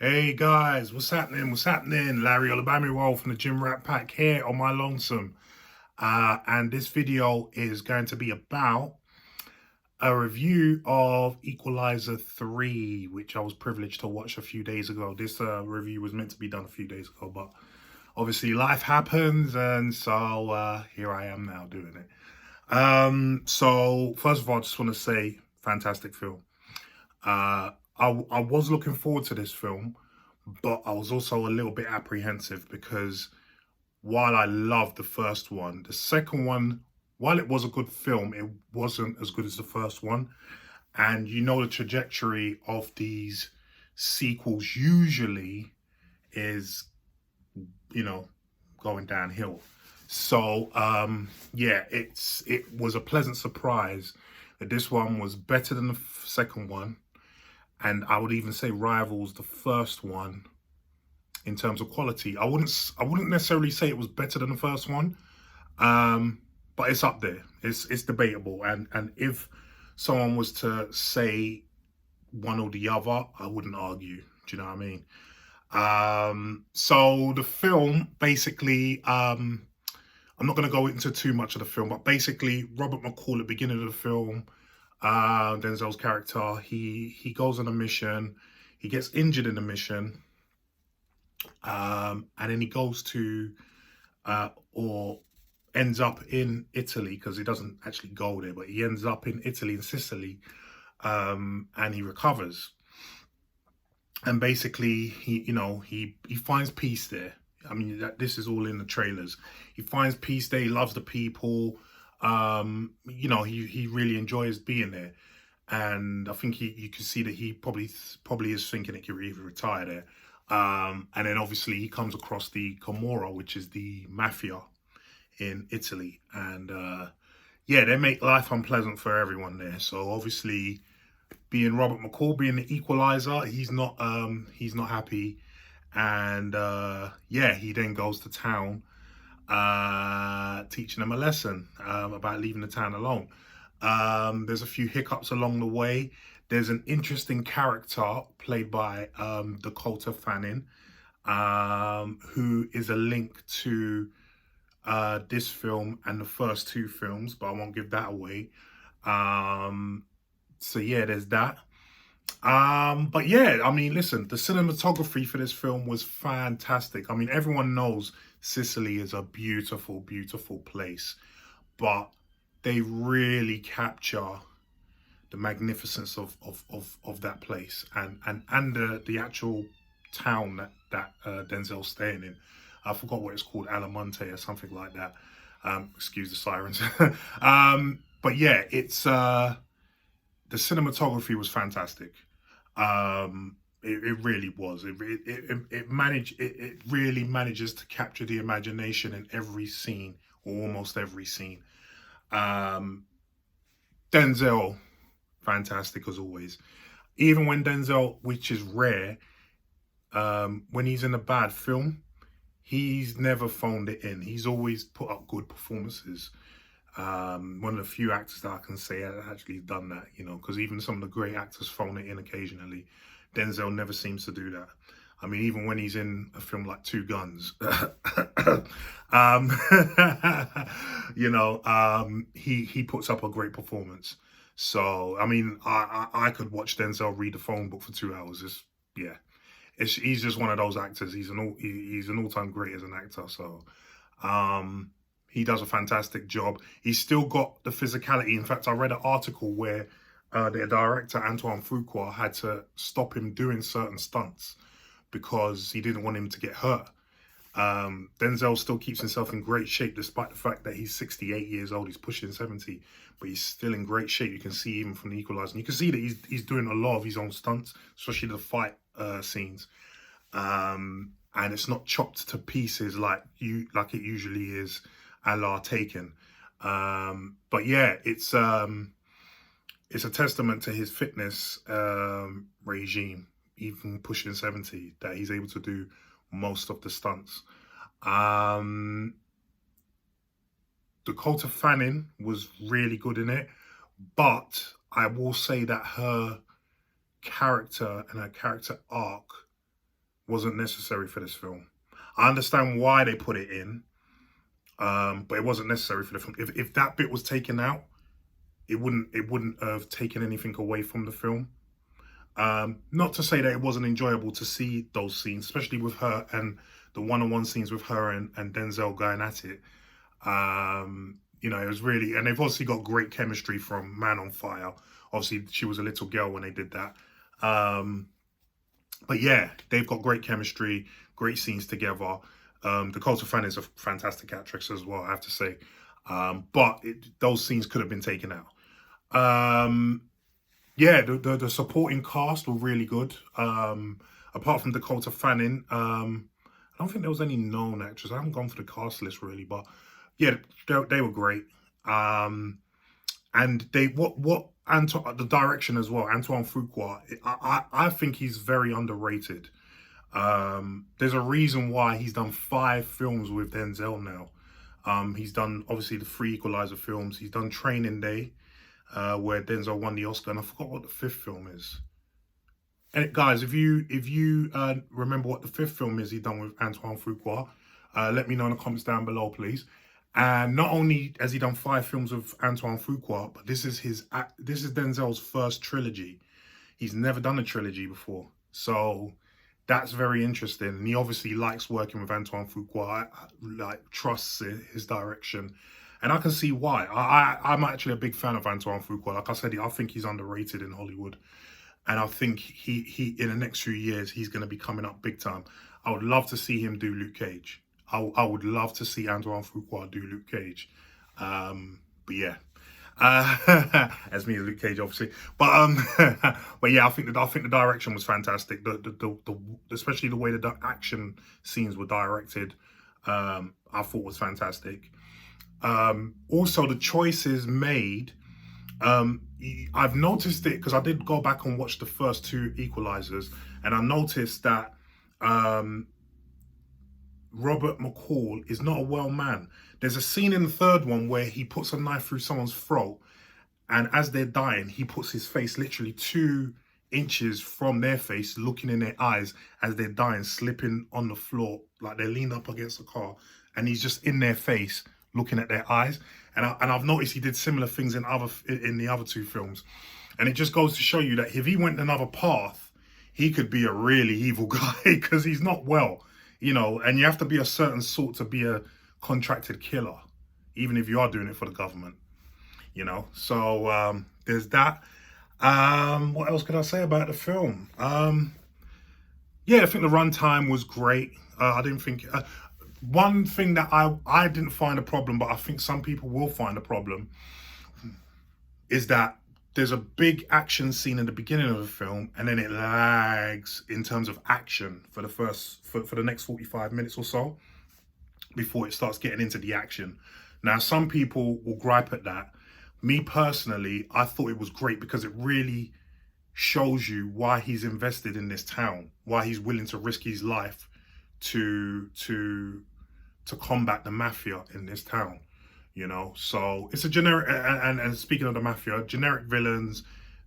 Hey guys, what's happening? What's happening? Larry Olabamiroll from the Gym Rat Pack here on my lonesome. And this video is going to be about a review of Equalizer 3, which I was privileged to watch a few days ago. This review was meant to be done a few days ago, but obviously life happens, and so here I am now doing it. So first of all, I just want to say, fantastic film. I was looking forward to this film, but I was also a little bit apprehensive because while I loved the first one, the second one, while it was a good film, it wasn't as good as the first one. And you know, the trajectory of these sequels usually is, going downhill. So yeah, it was a pleasant surprise that this one was better than the second one, and I would even say rivals the first one in terms of quality. I wouldn't necessarily say it was better than the first one, but it's up there. It's debatable, and if someone was to say one or the other, I wouldn't argue. Do you know what I mean? So the film basically, I'm not going to go into too much of the film, but basically, Robert McCall at the beginning of the film, Denzel's character, he goes on a mission, he gets injured in the mission, and then he goes to or ends up in Italy, because he doesn't actually go there, but he ends up in Italy, in Sicily, and he recovers. And basically, he finds peace there. I mean, this is all in the trailers. He finds peace there. He loves the people. He really enjoys being there, and I think you can see that he probably is thinking he could even retire there. And then obviously he comes across the Camorra, which is the mafia in Italy, and yeah, they make life unpleasant for everyone there. So obviously, being Robert McCall, being the Equalizer, he's not happy, and yeah, he then goes to town, teaching them a lesson about leaving the town alone. There's a few hiccups along the way. There's an interesting character played by Dakota Fanning, who is a link to this film and the first two films, but I won't give that away. So yeah, there's that. But yeah, I mean, listen, the cinematography for this film was fantastic. I mean, everyone knows Sicily is a beautiful, beautiful place, but they really capture the magnificence of that place, and the actual town that Denzel's staying in. I forgot what it's called, Alamonte or something like that. Excuse the sirens. But yeah, it's the cinematography was fantastic. It really was. It really manages to capture the imagination in every scene, or almost every scene. Denzel, fantastic as always. Even when Denzel, which is rare, when he's in a bad film, he's never phoned it in. He's always put up good performances. One of the few actors that I can say has actually done that, because even some of the great actors phone it in occasionally. Denzel never seems to do that. I mean, even when he's in a film like Two Guns, he puts up a great performance. So, I mean, I could watch Denzel read the phone book for 2 hours. He's just one of those actors. He's an all-time great as an actor. So, he does a fantastic job. He's still got the physicality. In fact, I read an article where the director, Antoine Fuqua, had to stop him doing certain stunts because he didn't want him to get hurt. Denzel still keeps himself in great shape despite the fact that he's 68 years old. He's pushing 70, but he's still in great shape. You can see even from the Equalizer. And you can see that he's doing a lot of his own stunts, especially the fight scenes. And it's not chopped to pieces like it usually is, a la Taken. But yeah, it's a testament to his fitness regime, even pushing 70, that he's able to do most of the stunts. Dakota Fanning was really good in it, but I will say that her character and her character arc wasn't necessary for this film. I understand why they put it in, but it wasn't necessary for the film. If that bit was taken out, it wouldn't have taken anything away from the film. Not to say that it wasn't enjoyable to see those scenes, especially with her and the one-on-one scenes with her and Denzel going at it. You know, it was really, and they've obviously got great chemistry from Man on Fire. Obviously, she was a little girl when they did that. But yeah, they've got great chemistry, great scenes together. Dakota Fanning is a fantastic actress as well, I have to say. But those scenes could have been taken out. Yeah, the supporting cast were really good. Apart from Dakota Fanning, I don't think there was any known actors. I haven't gone for the cast list really, but yeah, they were great. And they the direction as well. Antoine Fuqua, I think he's very underrated. There's a reason why he's done 5 films with Denzel now. He's done obviously the 3 Equalizer films. He's done Training Day, where Denzel won the Oscar, and I forgot what the 5th film is. And guys, if you remember what the 5th film is he done with Antoine Fuqua, let me know in the comments down below, please. And not only has he done 5 films with Antoine Fuqua, but this is Denzel's first trilogy. He's never done a trilogy before, so that's very interesting. And he obviously likes working with Antoine Fuqua, like trusts his direction, and I can see why. I'm actually a big fan of Antoine Fuqua. Like I said, I think he's underrated in Hollywood. And I think he in the next few years, he's going to be coming up big time. I would love to see him do Luke Cage. I would love to see Antoine Fuqua do Luke Cage. But yeah, as me as Luke Cage, obviously. But but yeah, I think the direction was fantastic. Especially the way the action scenes were directed, I thought was fantastic. Also, the choices made. I've noticed it because I did go back and watch the first 2 Equalizers, and I noticed that Robert McCall is not a well man. There's a scene in the 3rd one where he puts a knife through someone's throat, and as they're dying, he puts his face literally 2 inches from their face, looking in their eyes as they're dying, slipping on the floor, like they're leaned up against the car, and he's just in their face, looking at their eyes. And I've noticed he did similar things in the other 2 films. And it just goes to show you that if he went another path, he could be a really evil guy, because he's not well, you know, and you have to be a certain sort to be a contracted killer, even if you are doing it for the government, you know. So there's that. What else could I say about the film? Yeah, I think the runtime was great. I didn't think... one thing that I didn't find a problem, but I think some people will find a problem, is that there's a big action scene in the beginning of the film, and then it lags in terms of action for the next 45 minutes or so before it starts getting into the action. Now, some people will gripe at that. Me personally, I thought it was great because it really shows you why he's invested in this town, why he's willing to risk his life to combat the mafia in this town, you know. So it's a generic, and speaking of the mafia, generic villains,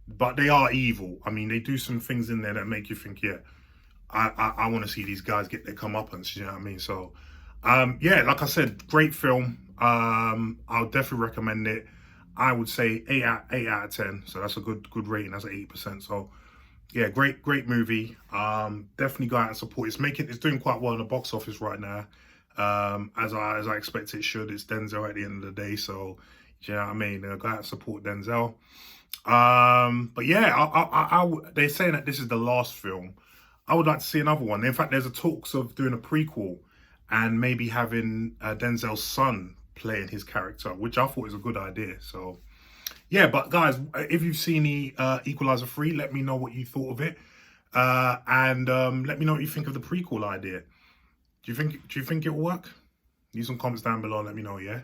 but they are evil. I mean, they do some things in there that make you think, yeah, I want to see these guys get their comeuppance, you know what I mean? So yeah, like I said, great film. I'll definitely recommend it. I would say 8 out of 10. So that's a good rating. That's an 8%. So yeah, great movie. Definitely go out and support. It's doing quite well in the box office right now. As I expect it should. It's Denzel at the end of the day, so you know what I mean. Go out and support Denzel. But yeah, they're saying that this is the last film. I would like to see another one. In fact, there's a talks of doing a prequel and maybe having Denzel's son playing his character, which I thought is a good idea. So yeah, but guys, if you've seen the Equalizer 3, let me know what you thought of it, and let me know what you think of the prequel idea. Do you think it will work? Leave some comments down below and let me know, yeah?